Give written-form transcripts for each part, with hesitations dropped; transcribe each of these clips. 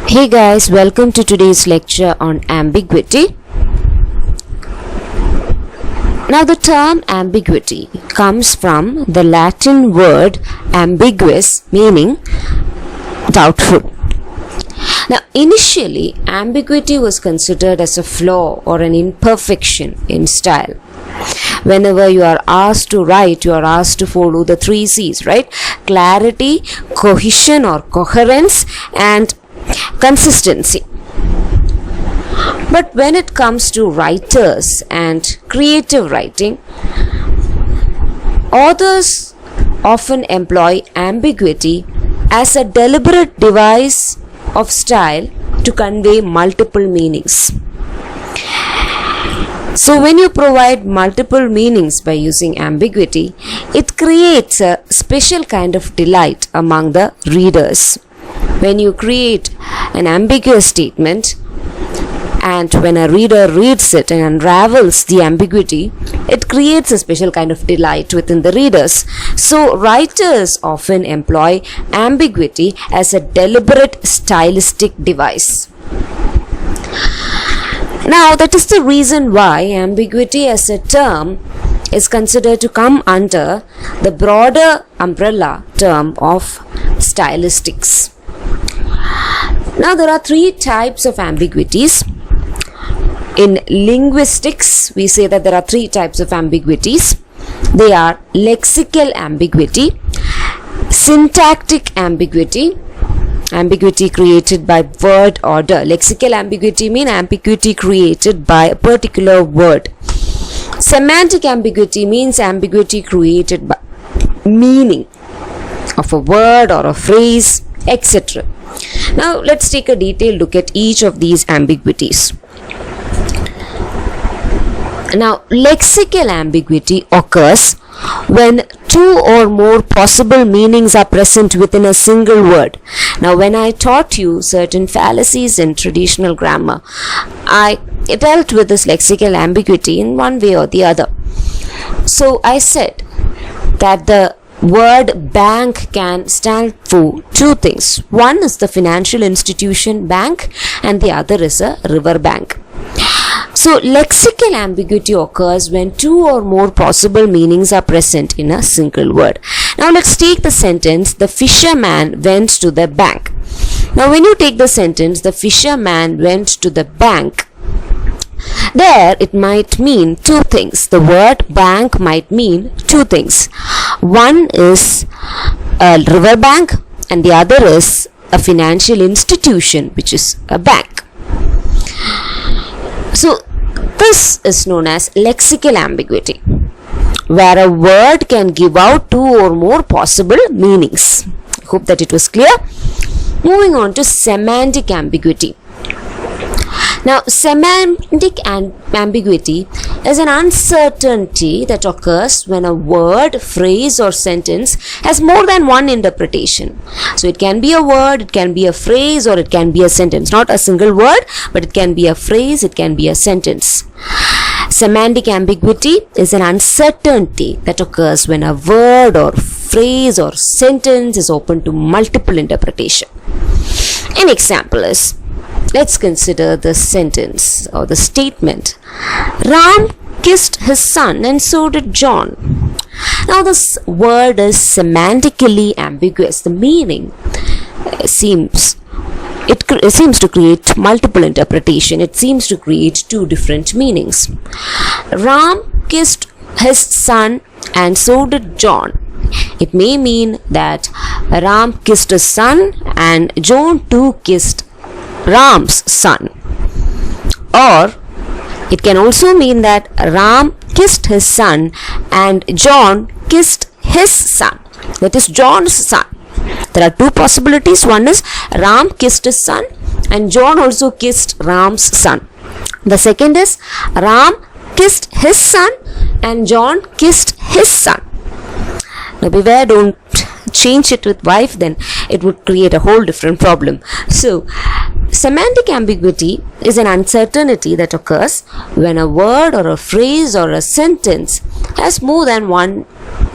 Hey guys, welcome to today's lecture on ambiguity. Now the term ambiguity comes from the Latin word ambiguous, meaning doubtful. Now initially ambiguity was considered as a flaw or an imperfection in style. Whenever you are asked to write, you are asked to follow the 3 C's, right? Clarity, cohesion or coherence, and consistency. But when it comes to writers and creative writing, authors often employ ambiguity as a deliberate device of style to convey multiple meanings. So when you provide multiple meanings by using ambiguity, it creates a special kind of delight among the readers. When you create an ambiguous statement and when a reader reads it and unravels the ambiguity, it creates a special kind of delight within the readers. So writers often employ ambiguity as a deliberate stylistic device. Now that is the reason why ambiguity as a term is considered to come under the broader umbrella term of stylistics. Now there are 3 types of ambiguities. In linguistics, we say that there are 3 types of ambiguities. They are lexical ambiguity, syntactic ambiguity, ambiguity created by word order. Lexical ambiguity means ambiguity created by a particular word. Semantic ambiguity means ambiguity created by meaning of a word or a phrase, etc. Now let's take a detailed look at each of these ambiguities. Now lexical ambiguity occurs when 2 or more possible meanings are present within a single word. Now when I taught you certain fallacies in traditional grammar, I dealt with this lexical ambiguity in one way or the other. So I said that the word bank can stand for 2 things. One is the financial institution bank and the other is a river bank. So lexical ambiguity occurs when 2 or more possible meanings are present in a single word. Now let's take the sentence, the fisherman went to the bank. Now when you take the sentence, the fisherman went to the bank, there it might mean 2 things. The word bank might mean 2 things. One is a river bank and the other is a financial institution, which is a bank. So this is known as lexical ambiguity, where a word can give out 2 or more possible meanings. I hope that it was clear. Moving on to semantic ambiguity. Now, semantic ambiguity is an uncertainty that occurs when a word, phrase or sentence has more than one interpretation. So it can be a word, it can be a phrase, or it can be a sentence. Not a single word, but it can be a phrase, it can be a sentence. Semantic ambiguity is an uncertainty that occurs when a word or phrase or sentence is open to multiple interpretation. An example is, let's consider the sentence or the statement, Ram kissed his son and so did John. Now this word is semantically ambiguous. The meaning seems to create multiple interpretation. It seems to create 2 different meanings. Ram kissed his son and so did John. It may mean that Ram kissed his son and John too kissed Ram's son. Or it can also mean that Ram kissed his son and John kissed his son. That is John's son. There are 2 possibilities. One is Ram kissed his son and John also kissed Ram's son. The second is Ram kissed his son and John kissed his son. Now beware, don't change it with wife, then it would create a whole different problem. So semantic ambiguity is an uncertainty that occurs when a word or a phrase or a sentence has more than one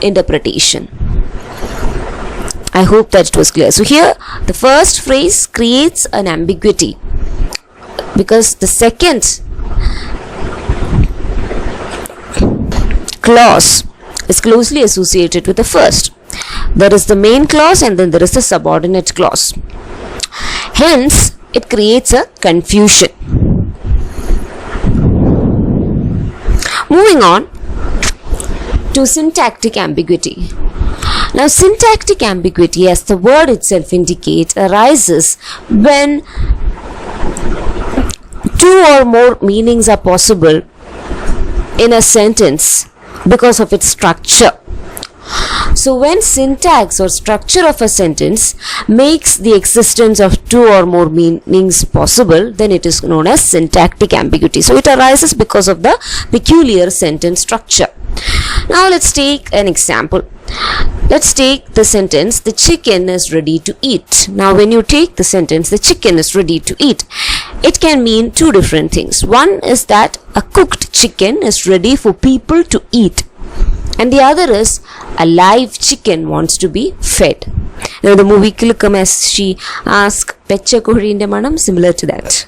interpretation. I hope that it was clear. So here the first phrase creates an ambiguity because the second clause is closely associated with the first. There is the main clause and then there is the subordinate clause. Hence, it creates a confusion. Moving on to syntactic ambiguity. Now, syntactic ambiguity, as the word itself indicates, arises when two or more meanings are possible in a sentence because of its structure. So when syntax or structure of a sentence makes the existence of two or more meanings possible, then it is known as syntactic ambiguity. So it arises because of the peculiar sentence structure. Now let's take an example. Let's take the sentence, the chicken is ready to eat. Now when you take the sentence, the chicken is ready to eat, it can mean two different things. One is that a cooked chicken is ready for people to eat. And the other is a live chicken wants to be fed. Now the movie Kilukam, as she asked Pecha Kohinde Manam, similar to that.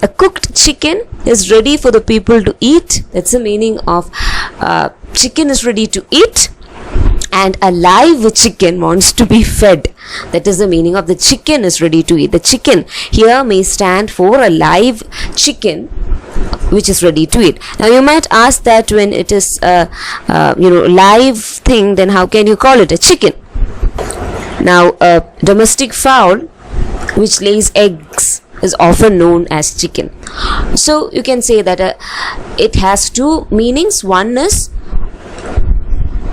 A cooked chicken is ready for the people to eat. That's the meaning of chicken is ready to eat. And a live chicken wants to be fed. That is the meaning of the chicken is ready to eat. The chicken here may stand for a live chicken which is ready to eat. Now you might ask that when it is a live thing, then how can you call it a chicken? Now a domestic fowl which lays eggs is often known as chicken. So you can say that it has two meanings. One is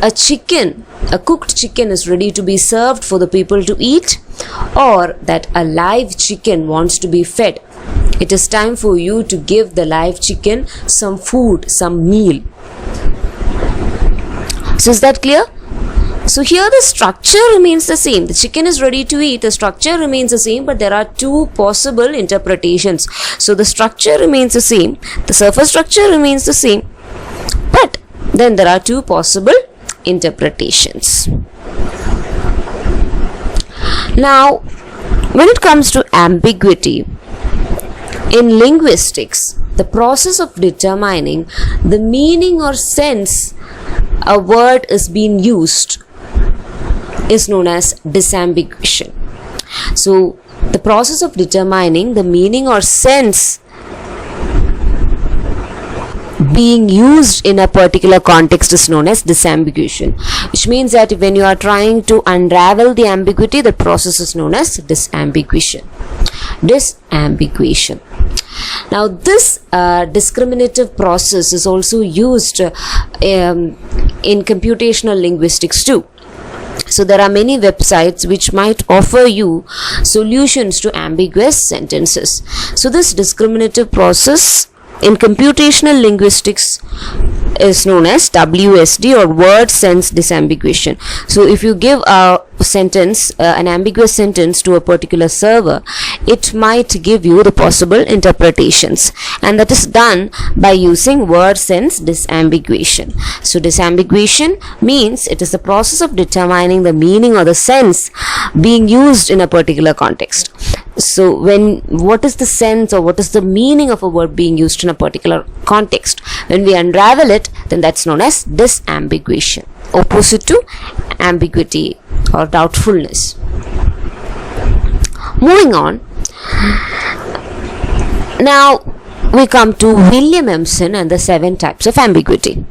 a chicken, a cooked chicken is ready to be served for the people to eat, or that a live chicken wants to be fed. It is time for you to give the live chicken some food, some meal. So is that clear? So here the structure remains the same. The chicken is ready to eat. The structure remains the same, but there are two possible interpretations. So the structure remains the same. The surface structure remains the same. But then there are two possible interpretations. Now, when it comes to ambiguity, in linguistics, the process of determining the meaning or sense a word is being used is known as disambiguation. So, the process of determining the meaning or sense being used in a particular context is known as disambiguation, which means that when you are trying to unravel the ambiguity, the process is known as disambiguation. Now this discriminative process is also used in computational linguistics too. So there are many websites which might offer you solutions to ambiguous sentences. So this discriminative process in computational linguistics is known as WSD, or word sense disambiguation. So if you give a sentence, an ambiguous sentence to a particular server, it might give you the possible interpretations, and that is done by using word sense disambiguation. So disambiguation means it is the process of determining the meaning or the sense being used in a particular context. So what is the sense or what is the meaning of a word being used in a particular context? When we unravel it, then that's known as disambiguation, opposite to ambiguity or doubtfulness. Moving on, now we come to William Empson and the 7 types of ambiguity.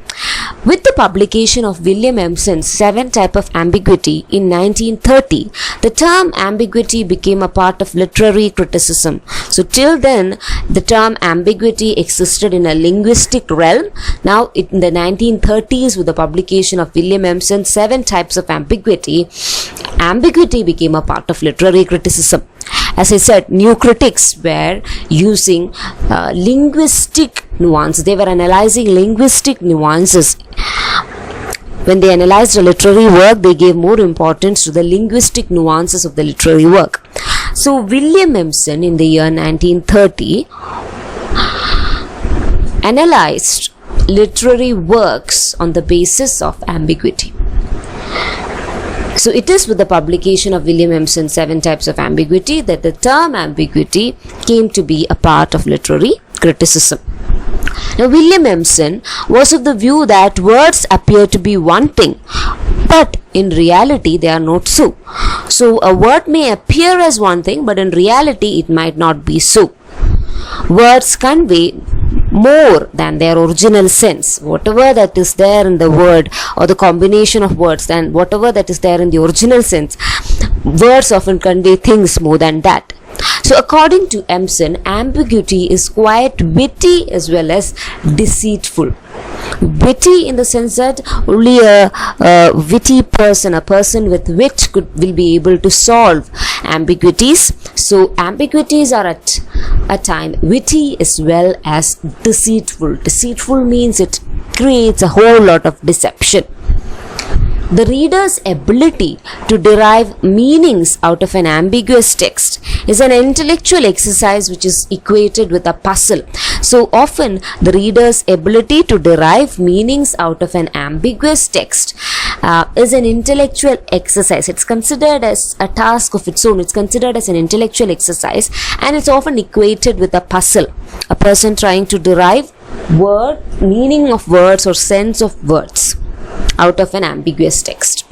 With the publication of William Empson's 7 types of ambiguity in 1930, the term ambiguity became a part of literary criticism. So till then, the term ambiguity existed in a linguistic realm. Now in the 1930s, with the publication of William Empson's 7 types of ambiguity, ambiguity became a part of literary criticism. As I said, new critics were using linguistic nuance. They were analyzing linguistic nuances. When they analyzed a literary work, they gave more importance to the linguistic nuances of the literary work. So William Empson in the year 1930 analyzed literary works on the basis of ambiguity. So it is with the publication of William Empson's 7 Types of Ambiguity that the term ambiguity came to be a part of literary criticism. Now, William Empson was of the view that words appear to be one thing, but in reality they are not so. So a word may appear as one thing, but in reality it might not be so. Words convey more than their original sense. Whatever that is there in the word or the combination of words, than whatever that is there in the original sense, words often convey things more than that. So according to Empson, ambiguity is quite witty as well as deceitful. Witty in the sense that only a witty person, a person with wit will be able to solve ambiguities. So ambiguities are at a time witty as well as deceitful. Deceitful means it creates a whole lot of deception. The reader's ability to derive meanings out of an ambiguous text is an intellectual exercise which is equated with a puzzle. So often the reader's ability to derive meanings out of an ambiguous text is an intellectual exercise. It's considered as a task of its own. It's considered as an intellectual exercise, and it's often equated with a puzzle. A person trying to derive meaning of words or sense of words out of an ambiguous text.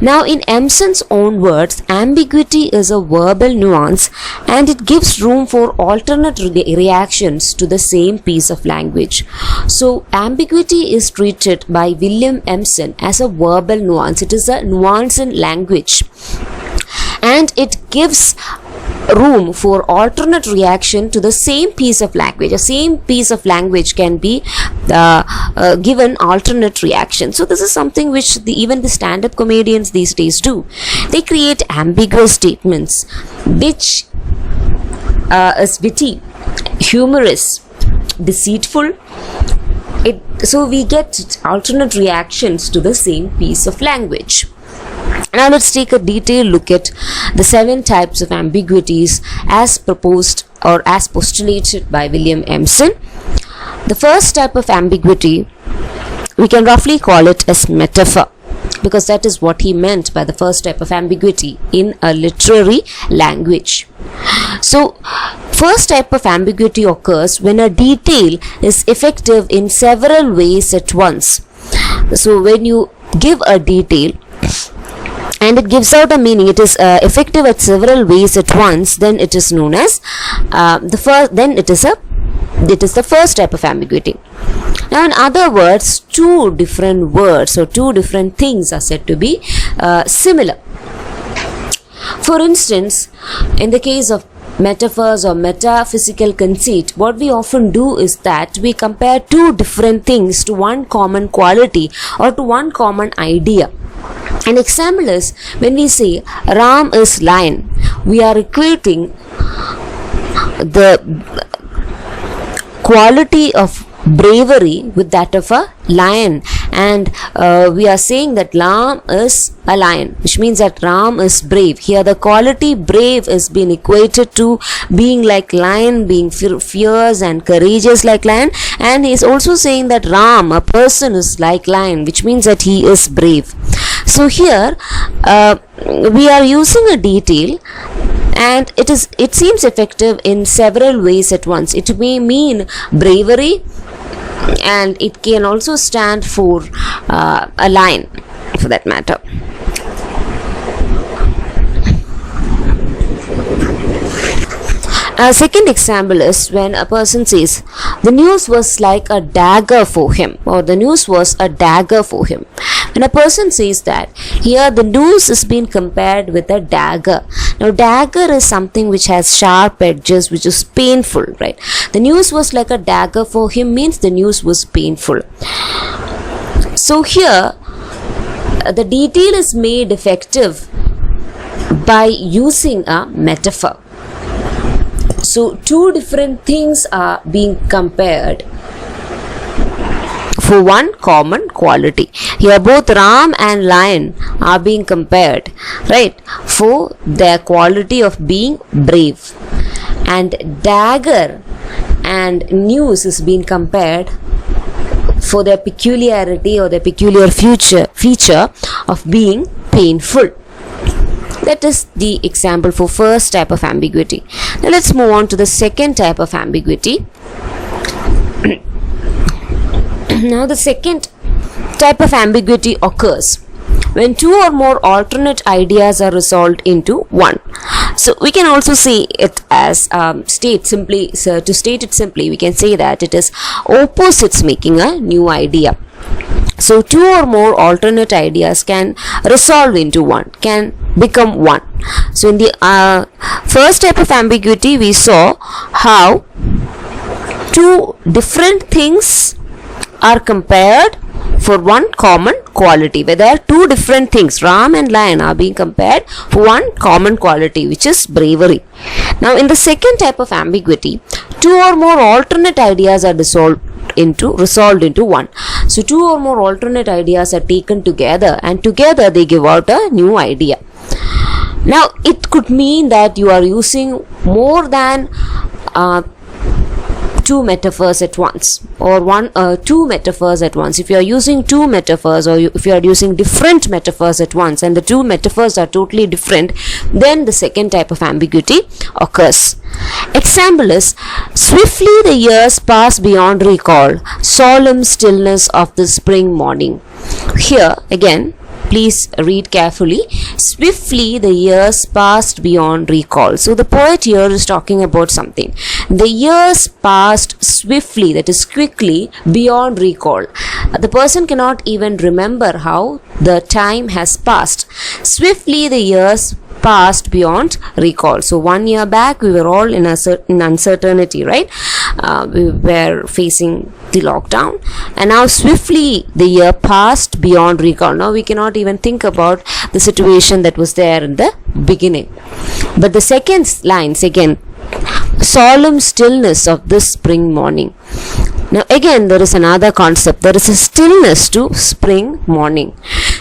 Now, in Empson's own words, ambiguity is a verbal nuance and it gives room for alternate reactions to the same piece of language. So, ambiguity is treated by William Empson as a verbal nuance. It is a nuance in language, and it gives room for alternate reaction to the same piece of language. A same piece of language can be given alternate reaction. So this is something which even the stand-up comedians these days do. They create ambiguous statements which is witty, humorous, deceitful. So we get alternate reactions to the same piece of language. Now let's take a detailed look at the 7 types of ambiguities as proposed or as postulated by William Empson. The first type of ambiguity, we can roughly call it as metaphor, because that is what he meant by the first type of ambiguity in a literary language. So, first type of ambiguity occurs when a detail is effective in several ways at once. So, when you give a detail and it gives out a meaning, it is effective at several ways at once, then it is known as it is the first type of ambiguity. Now, in other words, two different words or two different things are said to be similar. For instance, in the case of metaphors or metaphysical conceit, what we often do is that we compare two different things to one common quality or to one common idea. An example is when we say Ram is lion, we are equating the quality of bravery with that of a lion, and we are saying that Ram is a lion, which means that Ram is brave. Here the quality brave is being equated to being like lion, being fierce and courageous like lion, and he is also saying that Ram, a person, is like lion, which means that he is brave. So here we are using a detail, and it seems effective in several ways at once. It may mean bravery, and it can also stand for a lion, for that matter. A second example is when a person says the news was like a dagger for him, or the news was a dagger for him. When a person says that, here the news is being compared with a dagger. Now, dagger is something which has sharp edges, which is painful, right? The news was like a dagger for him means the news was painful. So here the detail is made effective by using a metaphor. So two different things are being compared for one common quality. Here both Ram and lion are being compared, right, for their quality of being brave, and dagger and news is being compared for their peculiarity or their peculiar feature of being painful. That is the example for first type of ambiguity. Now let's move on to the second type of ambiguity. Now the second type of ambiguity occurs when two or more alternate ideas are resolved into one. So we can also see it as to state it simply, we can say that it is opposites making a new idea. So two or more alternate ideas can resolve into one, can become one. So in the first type of ambiguity, we saw how two different things are compared for one common quality, whether two different things, Ram and Lion, are being compared for one common quality, which is bravery. Now in the second type of ambiguity, two or more alternate ideas are resolved into one. So two or more alternate ideas are taken together, and together they give out a new idea. Now it could mean that you are using more than two metaphors at once, or two metaphors at once. If you are using two metaphors, or if you are using different metaphors at once, and the two metaphors are totally different, then the second type of ambiguity occurs. Example is, swiftly the years pass beyond recall, solemn stillness of the spring morning. Here again, please read carefully. Swiftly the years passed beyond recall. So the poet here is talking about something. The years passed swiftly, that is quickly, beyond recall. The person cannot even remember how the time has passed. Swiftly the years passed beyond recall. So 1 year back we were all in uncertainty, right? We were facing the lockdown, and now swiftly the year passed beyond recall. Now we cannot even think about the situation that was there in the beginning. But the second lines again, solemn stillness of this spring morning. Now again there is another concept. There is a stillness to spring morning.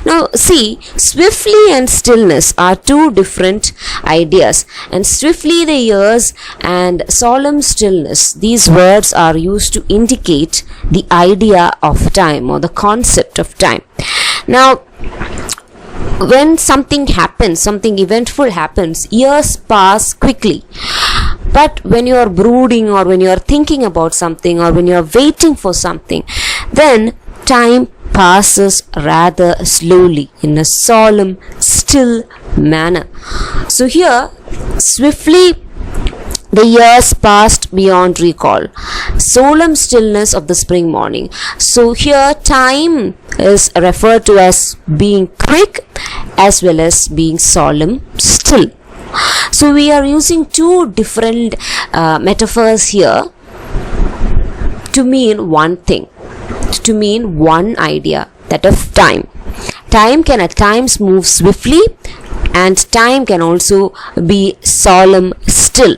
Now see, swiftly and stillness are two different ideas, and swiftly the years and solemn stillness, these words are used to indicate the idea of time, or the concept of time. Now when something happens, something eventful happens, years pass quickly. But when you are brooding, or when you are thinking about something, or when you are waiting for something, then time passes rather slowly, in a solemn, still manner. So here, swiftly the years passed beyond recall, solemn stillness of the spring morning. So here time is referred to as being quick as well as being solemn, still. So we are using two different metaphors here to mean one thing, to mean one idea, that of time. Time can at times move swiftly, and time can also be solemn, still.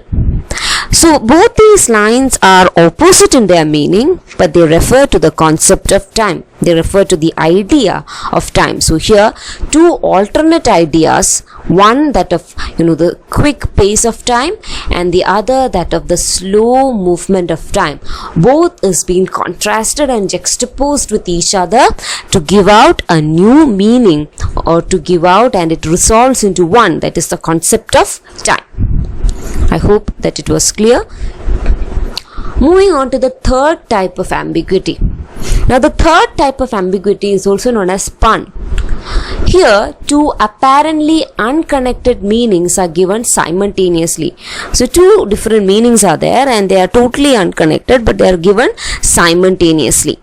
So both these lines are opposite in their meaning, but they refer to the concept of time. They refer to the idea of time. So here two alternate ideas, one that of the quick pace of time, and the other that of the slow movement of time. Both is being contrasted and juxtaposed with each other to give out a new meaning, or to give out, and it resolves into one, that is the concept of time. I hope that it was clear. Moving on to the third type of ambiguity. Now the third type of ambiguity is also known as pun. Here two apparently unconnected meanings are given simultaneously. So two different meanings are there, and they are totally unconnected, but they are given simultaneously.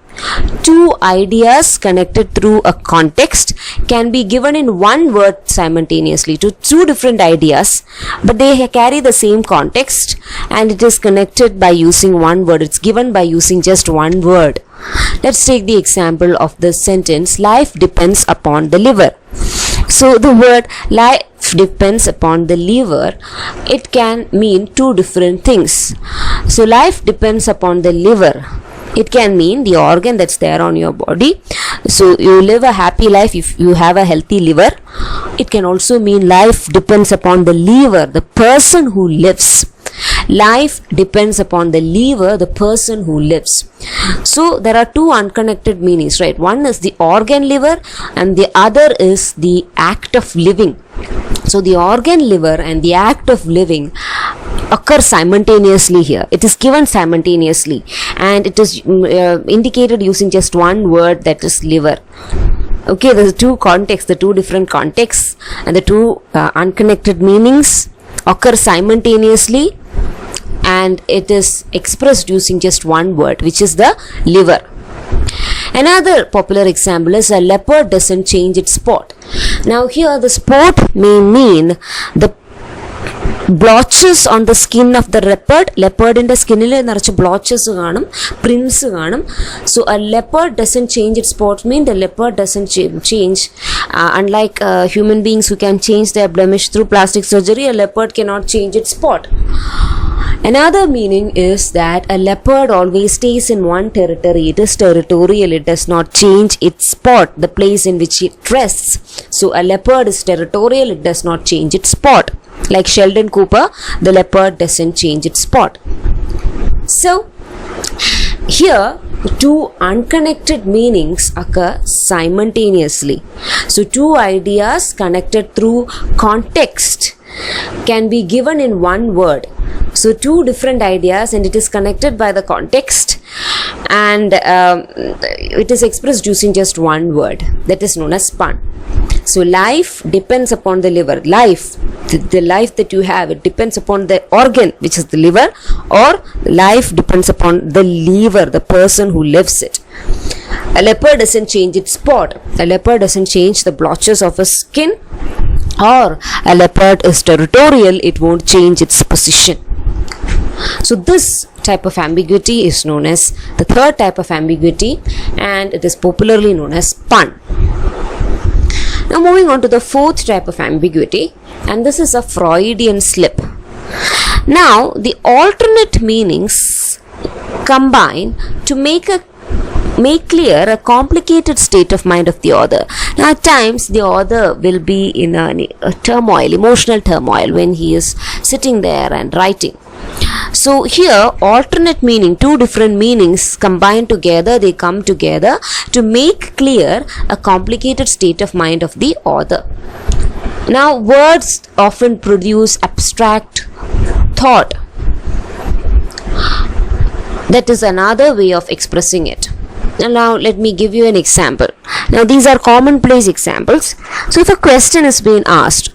Two ideas connected through a context can be given in one word simultaneously to two different ideas, but they carry the same context, and it is connected by using one word. It's given by using just one word. Let's take the example of this sentence, life depends upon the liver. So the word life depends upon the liver, it can mean two different things. So life depends upon the liver. It can mean the organ that's there on your body. So you live a happy life if you have a healthy liver. It can also mean life depends upon the liver, the person who lives. life depends upon the liver, the person who lives. So there are two unconnected meanings, right? One is the organ liver and the other is the act of living. So the organ liver and the act of living occur simultaneously here. It is given simultaneously and it is indicated using just one word, that is liver. Okay, there's two contexts, the two different contexts and the two unconnected meanings occur simultaneously, and it is expressed using just one word, which is the liver. Another popular example is a leopard doesn't change its spot. Now here the spot may mean the blotches on the skin of the leopard. Leopard in the skin blotches prints. So a leopard doesn't change its spot mean the leopard doesn't change. Unlike human beings who can change their blemish through plastic surgery, a leopard cannot change its spot. Another meaning is that a leopard always stays in one territory. It is territorial. It does not change its spot, the place in which it rests. So a leopard is territorial. It does not change its spot. Like Sheldon Cooper, the leopard doesn't change its spot. So here two unconnected meanings occur simultaneously. So two ideas connected through context can be given in one word. So two different ideas and it is connected by the context, and it is expressed using just one word, that is known as pun. So life depends upon the liver. Life, the life that you have, it depends upon the organ, which is the liver, or life depends upon the liver, the person who lives it. A leopard doesn't change its spot. A leopard doesn't change the blotches of his skin. Or a leopard is territorial, it won't change its position. So this type of ambiguity is known as the third type of ambiguity, and it is popularly known as pun. Now moving on to the fourth type of ambiguity, and this is a Freudian slip. Now the alternate meanings combine to make clear a complicated state of mind of the author. Now at times the author will be in a turmoil, emotional turmoil, when he is sitting there and writing. So here alternate meaning, two different meanings combined together, they come together to make clear a complicated state of mind of the author. Now words often produce abstract thought. That is another way of expressing it. Now let me give you an example. Now these are commonplace examples. So if a question is being asked,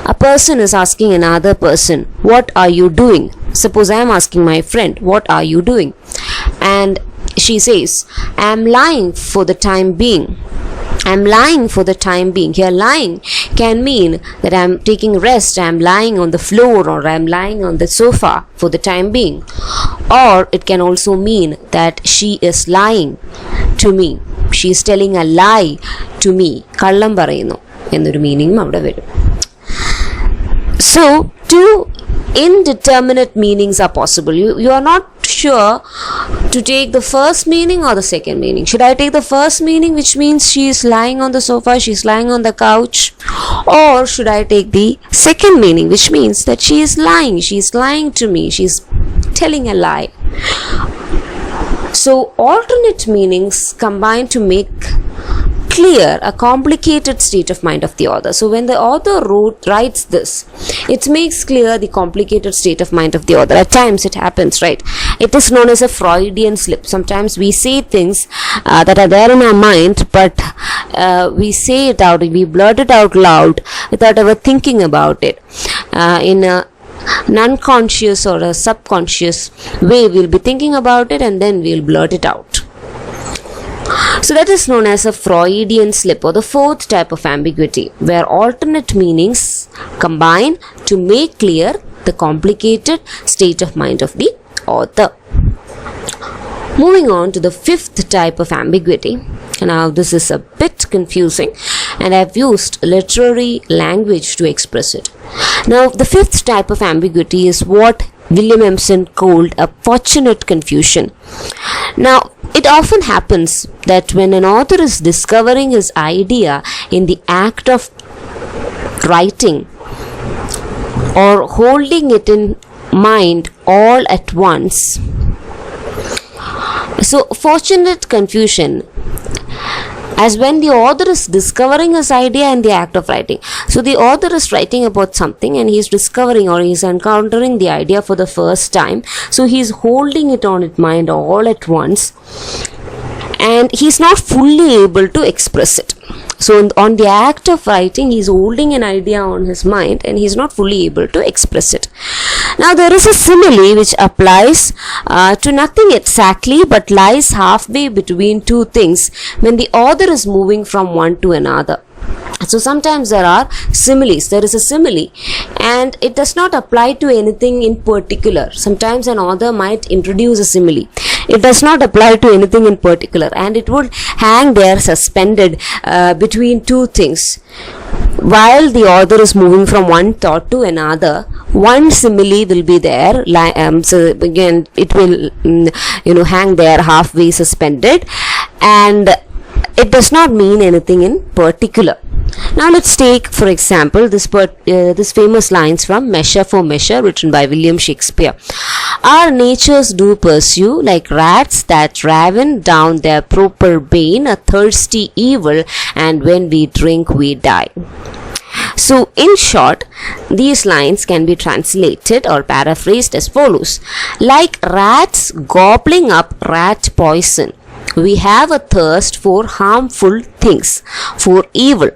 a person is asking another person, what are you doing? Suppose I am asking my friend, what are you doing? And she says, I am lying for the time being. I am lying for the time being. Here lying can mean that I am taking rest, I am lying on the floor, or I am lying on the sofa for the time being. Or it can also mean that she is lying to me. She is telling a lie to me. Kallam parayunnu ennoru meaning avade varum. So two indeterminate meanings are possible. You are not sure to take the first meaning or the second meaning. Should I take the first meaning, which means she is lying on the sofa, she is lying on the couch, or should I take the second meaning, which means that she is lying to me, she is telling a lie? So alternate meanings combine to make clear a complicated state of mind of the author. So when the author writes this, it makes clear the complicated state of mind of the author. At times it happens, right? It is known as a Freudian slip. Sometimes we say things that are there in our mind, but we say it out, we blurt it out loud without ever thinking about it. In a non-conscious or a subconscious way, we'll be thinking about it and then we'll blurt it out. So that is known as a Freudian slip, or the fourth type of ambiguity, where alternate meanings combine to make clear the complicated state of mind of the author. Moving on to the fifth type of ambiguity. Now this is a bit confusing and I've used literary language to express it. Now the fifth type of ambiguity is what William Empson called a fortunate confusion. Now it often happens that when an author is discovering his idea in the act of writing or holding it in mind all at once. So, fortunate confusion, as when the author is discovering his idea in the act of writing. So the author is writing about something and he is discovering or he is encountering the idea for the first time. So he is holding it on his mind all at once and he is not fully able to express it. So on the act of writing, he is holding an idea on his mind and he is not fully able to express it. Now there is a simile which applies to nothing exactly but lies halfway between two things when the author is moving from one to another. So sometimes there are similes. There is a simile and it does not apply to anything in particular. Sometimes an author might introduce a simile. It does not apply to anything in particular and it would hang there suspended between two things. While the author is moving from one thought to another, one simile will be there. So again, it will hang there halfway suspended and it does not mean anything in particular. Now let's take, for example, this famous lines from Measure for Measure, written by William Shakespeare. Our natures do pursue, like rats that raven down their proper bane, a thirsty evil, and when we drink we die. So in short, these lines can be translated or paraphrased as follows. Like rats gobbling up rat poison, we have a thirst for harmful things, for evil,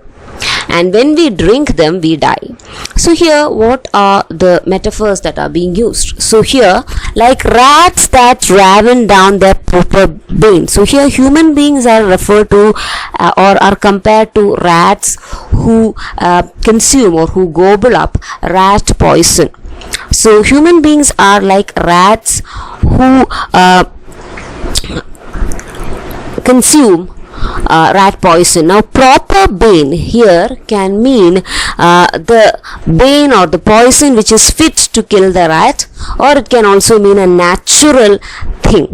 and when we drink them we die. So here what are the metaphors that are being used? So here, like rats that raven down their proper bane. So here human beings are referred to or are compared to rats who consume or who gobble up rat poison. So human beings are like rats who consume rat poison. Now proper bane here can mean the bane or the poison which is fit to kill the rat, or it can also mean a natural thing.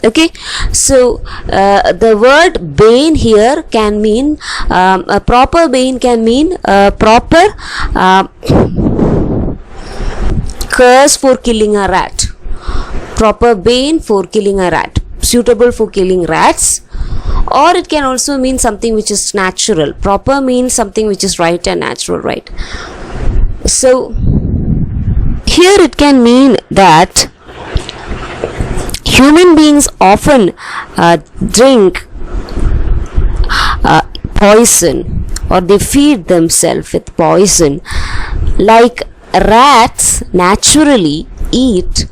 Okay, so the word bane here can mean a proper bane can mean a proper curse for killing a rat. Proper bane for killing a rat, suitable for killing rats. Or it can also mean something which is natural. Proper means something which is right and natural, right? So here it can mean that human beings often drink poison, or they feed themselves with poison, like rats naturally eat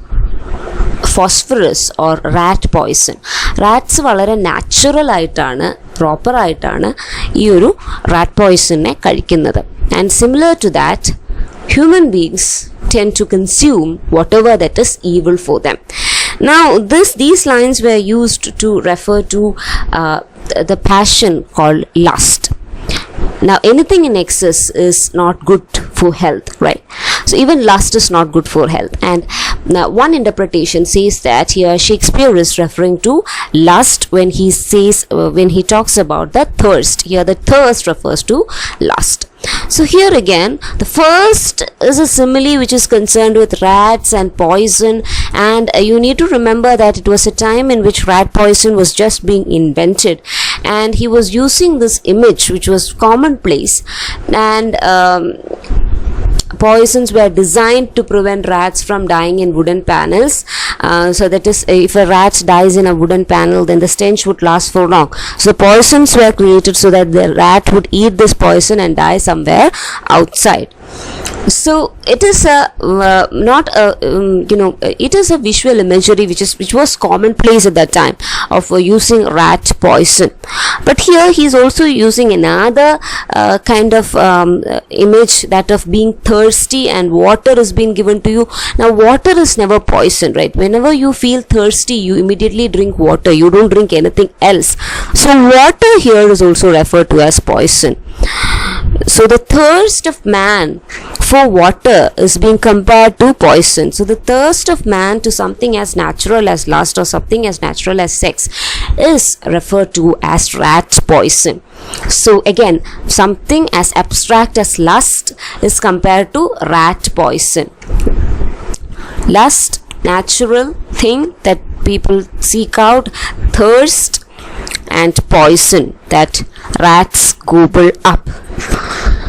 phosphorus or rat poison. Rats വളരെ natural ആയിട്ടാണ്, proper ആയിട്ടാണ് ഈ ഒരു rat poisonനെ കഴിക്കുന്നത്. And similar to that, human beings tend to consume whatever that is evil for them. Now these lines were used to refer to the passion called lust. Now anything in excess is not good for health, right? So even lust is not good for health. And now one interpretation says that here Shakespeare is referring to lust when he says when he talks about the thirst. Here the thirst refers to lust. So here again, the first is a simile which is concerned with rats and poison, and you need to remember that it was a time in which rat poison was just being invented, and he was using this image which was commonplace, and poisons were designed to prevent rats from dying in wooden panels. So that is, if a rat dies in a wooden panel, then the stench would last for long. So poisons were created so that the rat would eat this poison and die somewhere outside. So it is a not a it is a visual imagery which was commonplace at that time of using rat poison. But here he is also using another kind of image, that of being thirsty, and water is being given to you. Now water is never poison, right? Whenever you feel thirsty, you immediately drink water. You don't drink anything else. So water here is also referred to as poison. So the thirst of man for water is being compared to poison. So the thirst of man to something as natural as lust, or something as natural as sex, is referred to as rat poison. So again, something as abstract as lust is compared to rat poison. lust, natural thing that people seek out, thirst, and poison that rats gobble up.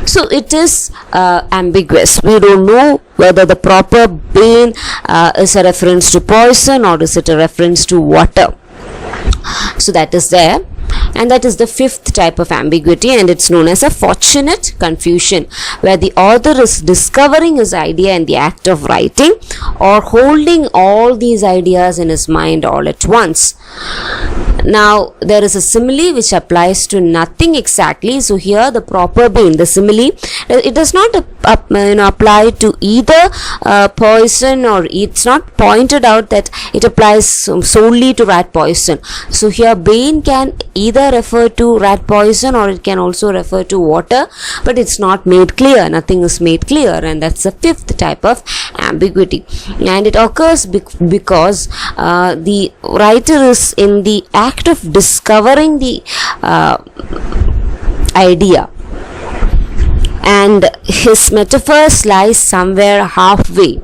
So it is ambiguous. We don't know whether the proper bane is a reference to poison or is it a reference to water. So that is there. And that is the fifth type of ambiguity, and it's known as a fortunate confusion, where the author is discovering his idea in the act of writing or holding all these ideas in his mind all at once. Now there is a simile which applies to nothing exactly. So here the proper being, the simile, it does not apply to either poison, or it's not pointed out that it applies solely to rat poison. So here bane can either refer to rat poison or it can also refer to water, but it's not made clear. Nothing is made clear, and that's the fifth type of ambiguity. And it occurs because the writer is in the act of discovering the idea, and his metaphors lies somewhere halfway,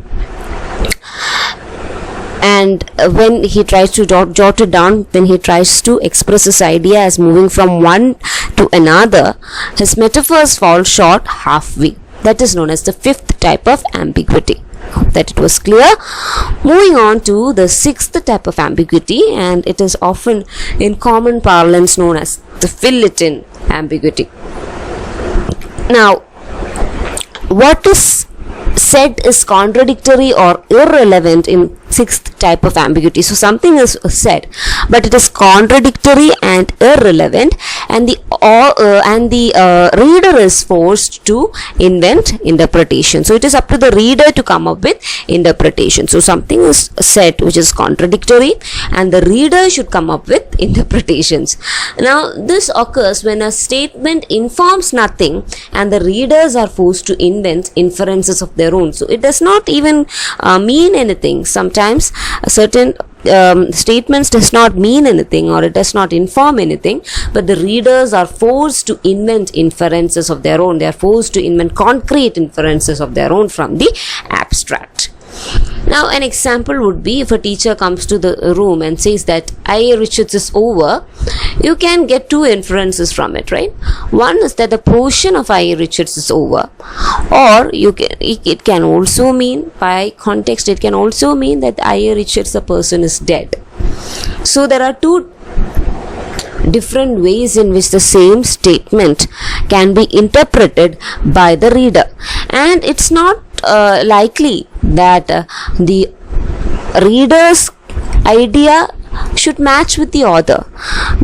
and when he tries to jot it down, when he tries to express his idea as moving from one to another, his metaphors fall short halfway. That is known as the fifth type of ambiguity. Hope that it was clear. Moving on to the sixth type of ambiguity, and it is often in common parlance known as the fill-it-in ambiguity. Now, what is said is contradictory or irrelevant in sixth type of ambiguity. So something is said, but it is contradictory and irrelevant, and the reader is forced to invent interpretation. So it is up to the reader to come up with interpretation. So something is said which is contradictory, and the reader should come up with interpretations. Now this occurs when a statement informs nothing and the readers are forced to invent inferences of their own. So it does not even mean anything. Sometimes certain statements does not mean anything, or it does not inform anything, but the readers are forced to invent inferences of their own. They are forced to invent concrete inferences of their own from the abstract. Now an example would be, if a teacher comes to the room and says that I.A. Richards is over, you can get two inferences from it, right? One is that the portion of I.A. Richards is over, or it can also mean, by context, it can also mean that I.A. Richards, the person, is dead. So there are two different ways in which the same statement can be interpreted by the reader, and it's not likely that the reader's idea should match with the author,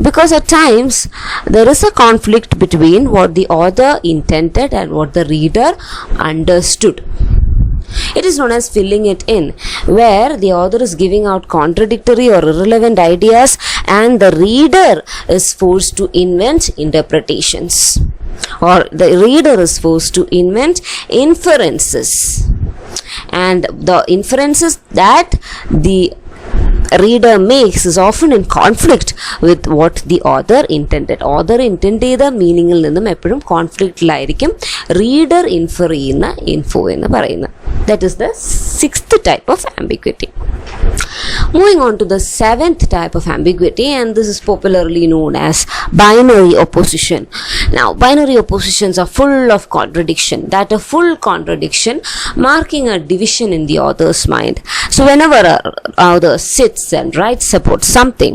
because at times there is a conflict between what the author intended and what the reader understood. It is known as filling it in, where the author is giving out contradictory or irrelevant ideas and the reader is forced to invent interpretations, or the reader is forced to invent inferences, and the inferences that the reader makes is often in conflict with what the author intended. Author intended meaningil നിന്നും എപ്പോഴും കോൺഫ്ലിക്റ്റിലായിരിക്കും reader infer ചെയ്യുന്ന info എന്ന് പറയുന്നത്. That is the sixth type of ambiguity. Moving on to the seventh type of ambiguity, and this is popularly known as binary opposition. Now, binary oppositions are full of contradiction, that a full contradiction marking a division in the author's mind. So whenever an author sits and writes about something,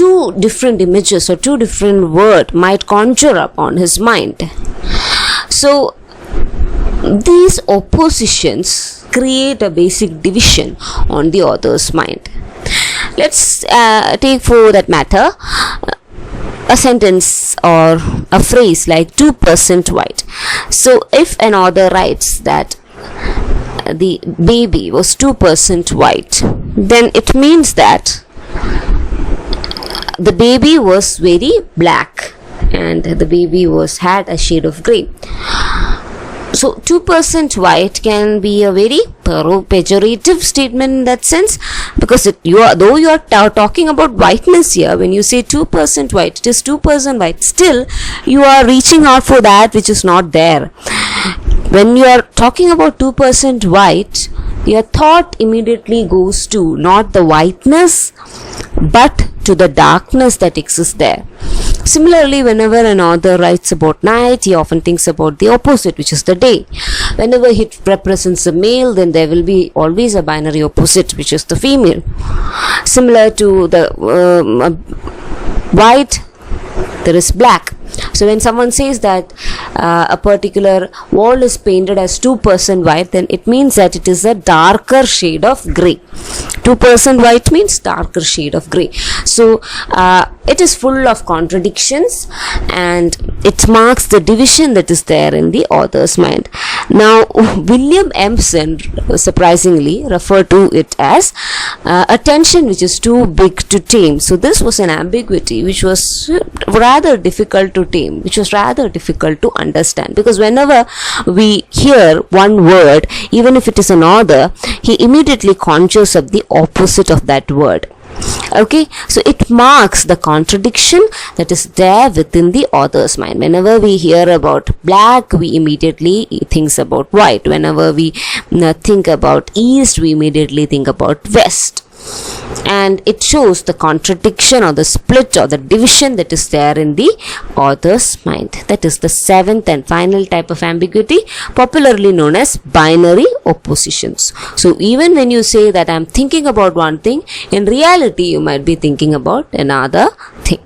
two different images or two different words might conjure up on his mind. So these oppositions create a basic division on the author's mind. Let's take for that matter a sentence or a phrase like 2% white. So if an author writes that the baby was 2% white, then it means that the baby was very black and the baby had a shade of grey. So 2% white can be a very pejorative statement in that sense, because though you are talking about whiteness here, when you say 2% white, it is 2% white, still you are reaching out for that which is not there. When you are talking about 2% white, your thought immediately goes to not the whiteness but to the darkness that exists there. Similarly, whenever an author writes about night, he often thinks about the opposite, which is the day. Whenever it represents a male, then there will be always a binary opposite, which is the female. Similar to the white, there is black. So when someone says that a particular wall is painted as 2% white, then it means that it is a darker shade of grey. 2% white means darker shade of grey. So it is full of contradictions, and it marks the division that is there in the author's mind. Now, William Empson surprisingly referred to it as a tension which is too big to tame. So this was an ambiguity which was rather difficult to tame, which was rather difficult to understand, because whenever we hear one word, even if it is an author, he immediately conjures up the opposite of that word. Okay, so it marks the contradiction that is there within the author's mind. Whenever we hear about black, we immediately think about white. Whenever we think about east, we immediately think about west. And it shows the contradiction or the split or the division that is there in the author's mind. That is the seventh and final type of ambiguity, popularly known as binary oppositions. So even when you say that I'm thinking about one thing, in reality you might be thinking about another thing.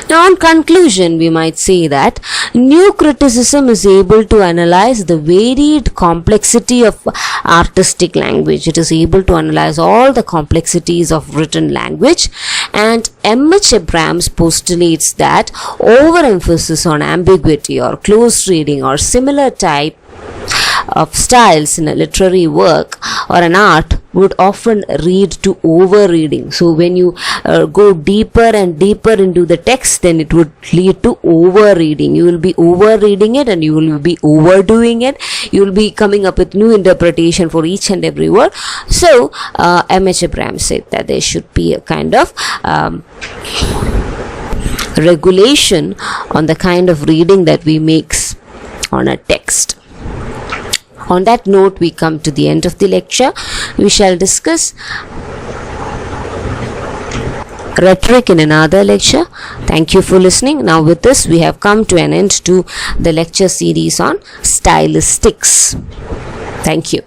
Now, in conclusion, we might say that new criticism is able to analyze the varied complexity of artistic language. It is able to analyze all the complexities of written language, and M.H. Abrams postulates that overemphasis on ambiguity or close reading or similar type of styles in a literary work or an art would often lead to over reading. So when you go deeper and deeper into the text, then it would lead to over reading. You will be over reading it and you will be overdoing it. You will be coming up with new interpretation for each and every word. So M.H. Abrams said that there should be a kind of regulation on the kind of reading that we make on a text. On that note, we come to the end of the lecture. We shall discuss rhetoric in another lecture. Thank you for listening. Now with this, we have come to an end to the lecture series on stylistics. Thank you.